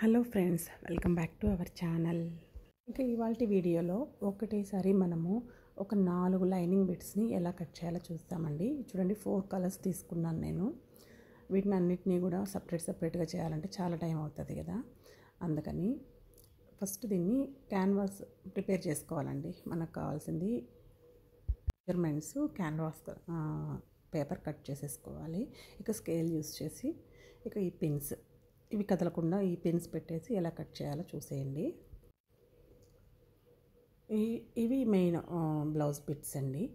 Hello friends, welcome back to our channel. ఇంకా ఇవాల్టి వీడియోలో ఒకటేసారి మనము ఒక 4 లైనింగ్ బిట్స్ని ఎలా కట్ చేయాలో చూస్తామండి. చూడండి, 4 కలర్స్ తీసుకున్నాను నేను. వీటిని అన్నిటినీ కూడా సపరేట్గా చేయాలంటే చాలా టైం అవుతుంది కదా. అందుకని ఫస్ట్ దీన్ని క్యాన్వాస్ ప్రిపేర్ చేసుకోవాలండి. మనకు కావాల్సింది మెజర్మెంట్స్, క్యాన్వాస్ పేపర్ కట్ చేసేసుకోవాలి. ఇక స్కేల్ యూస్ చేసి ఇక ఈ పిన్స్ ఇవి కదలకుండా ఈ పిన్స్ పెట్టేసి ఎలా కట్ చేయాలో చూసేయండి. ఇవి మెయిన్ బ్లౌజ్ బిట్స్ అండి.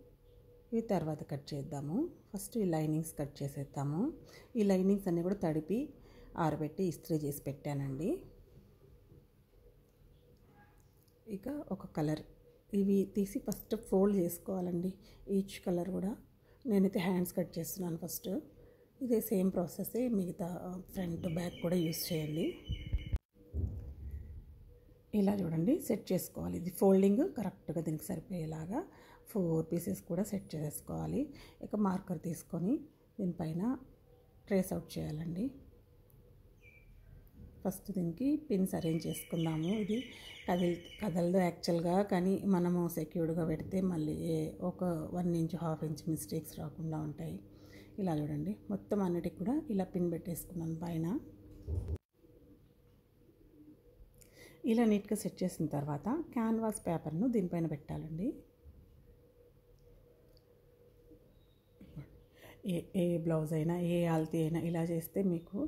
ఇవి తర్వాత కట్ చేద్దాము. ఫస్ట్ ఈ లైనింగ్స్ కట్ చేసేద్దాము. ఈ లైనింగ్స్ అన్నీ కూడా తడిపి ఆరబెట్టి ఇస్త్రీ చేసి పెట్టానండి. ఇక ఒక కలర్ ఇవి తీసి ఫస్ట్ ఫోల్డ్ చేసుకోవాలండి. ఈచ్ కలర్ కూడా నేనైతే హ్యాండ్స్ కట్ చేస్తున్నాను ఫస్ట్. ఇదే సేమ్ ప్రాసెస్ మిగతా ఫ్రంట్ బ్యాక్ కూడా యూస్ చేయండి. ఇలా చూడండి, సెట్ చేసుకోవాలి. ఇది ఫోల్డింగ్ కరెక్ట్గా దీనికి సరిపోయేలాగా 4 పీసెస్ కూడా సెట్ చేసుకోవాలి. ఇక మార్కర్ తీసుకొని దీనిపైన ట్రేస్ అవుట్ చేయాలండి. ఫస్ట్ దీనికి పిన్స్ అరేంజ్ చేసుకుందాము. ఇది కదలదు యాక్చువల్గా, కానీ మనము సెక్యూర్డ్గా పెడితే మళ్ళీ ఒక 1 ఇంచ్ 1/2 ఇంచ్ మిస్టేక్స్ రాకుండా ఉంటాయి. ఇలా చూడండి, మొత్తం అన్నిటికి కూడా ఇలా పిన్ పెట్టేసుకున్నాను పైన. ఇలా నీట్గా సెట్ చేసిన తర్వాత క్యాన్వాస్ పేపర్ను దీనిపైన పెట్టాలండి. ఏ బ్లౌజ్ అయినా ఏ ఆల్తీ అయినా ఇలా చేస్తే మీకు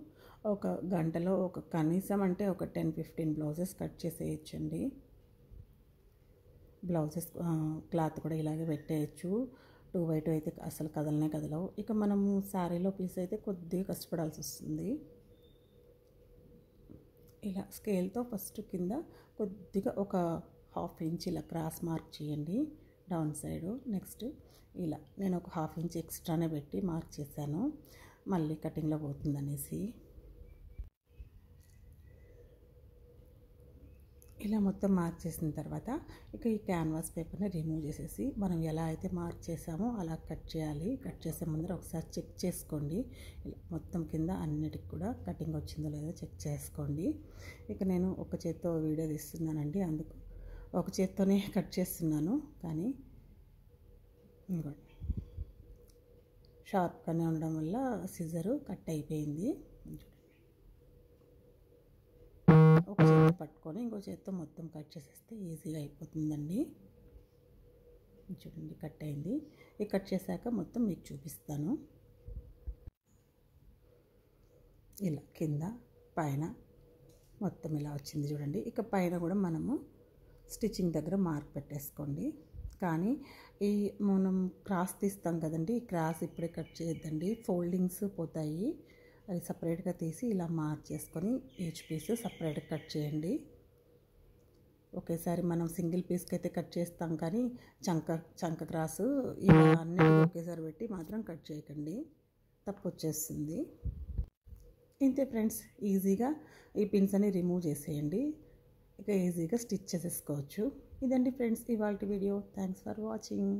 ఒక గంటలో కనీసం అంటే ఒక 10-15 బ్లౌజెస్ కట్ చేసేయచ్చండి. బ్లౌజెస్ క్లాత్ కూడా ఇలాగే పెట్టేయచ్చు. 2x2 అయితే అసలు కదలనే కదలవు. ఇక మనము శారీలో పీస్ అయితే కొద్దిగా కష్టపడాల్సి వస్తుంది. ఇలా స్కేల్తో ఫస్ట్ కింద కొద్దిగా ఒక 1/2 ఇంచ్ ఇలా క్రాస్ మార్క్ చేయండి డౌన్ సైడు. నెక్స్ట్ ఇలా నేను ఒక 1/2 ఇంచ్ ఎక్స్ట్రానే పెట్టి మార్క్ చేశాను, మళ్ళీ కటింగ్లో పోతుందనేసి. ఇలా మొత్తం మార్క్ చేసిన తర్వాత ఇక ఈ క్యాన్వాస్ పేపర్ని రిమూవ్ చేసేసి మనం ఎలా అయితే మార్క్ చేసామో అలా కట్ చేయాలి. కట్ చేసే ముందర ఒకసారి చెక్ చేసుకోండి. ఇలా మొత్తం కింద అన్నిటికి కూడా కటింగ్ వచ్చిందో లేదో చెక్ చేసుకోండి. ఇక నేను ఒక చేత్తో వీడియో తీస్తున్నానండి, అందుకు ఒక చేత్తోనే కట్ చేస్తున్నాను. కానీ ఇంకోటి షార్ప్గానే ఉండడం వల్ల సిజరు కట్ అయిపోయింది. ఒక చేత్తో పట్టుకొని ఇంకో చేత్తో మొత్తం కట్ చేసేస్తే ఈజీగా అయిపోతుందండి. చూడండి, కట్ అయింది. ఈ కట్ చేశాక మొత్తం మీకు చూపిస్తాను. ఇలా కింద పైన మొత్తం ఇలా వచ్చింది చూడండి. ఇక పైన కూడా మనము స్టిచ్చింగ్ దగ్గర మార్క్ పెట్టేసుకోండి. కానీ ఈ మనం క్రాస్ తీస్తాం కదండి, ఈ క్రాస్ ఇప్పుడే కట్ చేయొద్దండి, ఫోల్డింగ్స్ పోతాయి. అది సపరేట్గా తీసి ఇలా మార్క్ చేసుకొని ఈచ్ పీస్ సపరేట్గా కట్ చేయండి. ఒకేసారి మనం సింగిల్ పీస్కి అయితే కట్ చేస్తాం, కానీ చంక క్రాసు ఇలా అన్నీ ఒకేసారి పెట్టి మాత్రం కట్ చేయకండి, తప్పు వచ్చేస్తుంది. ఇంతే ఫ్రెండ్స్, ఈజీగా ఈ పిన్స్ అని రిమూవ్ చేసేయండి. ఇక ఈజీగా స్టిచ్ చేసేసుకోవచ్చు. ఇదండి ఫ్రెండ్స్ ఇవాల్టి వీడియో. Thanks for watching.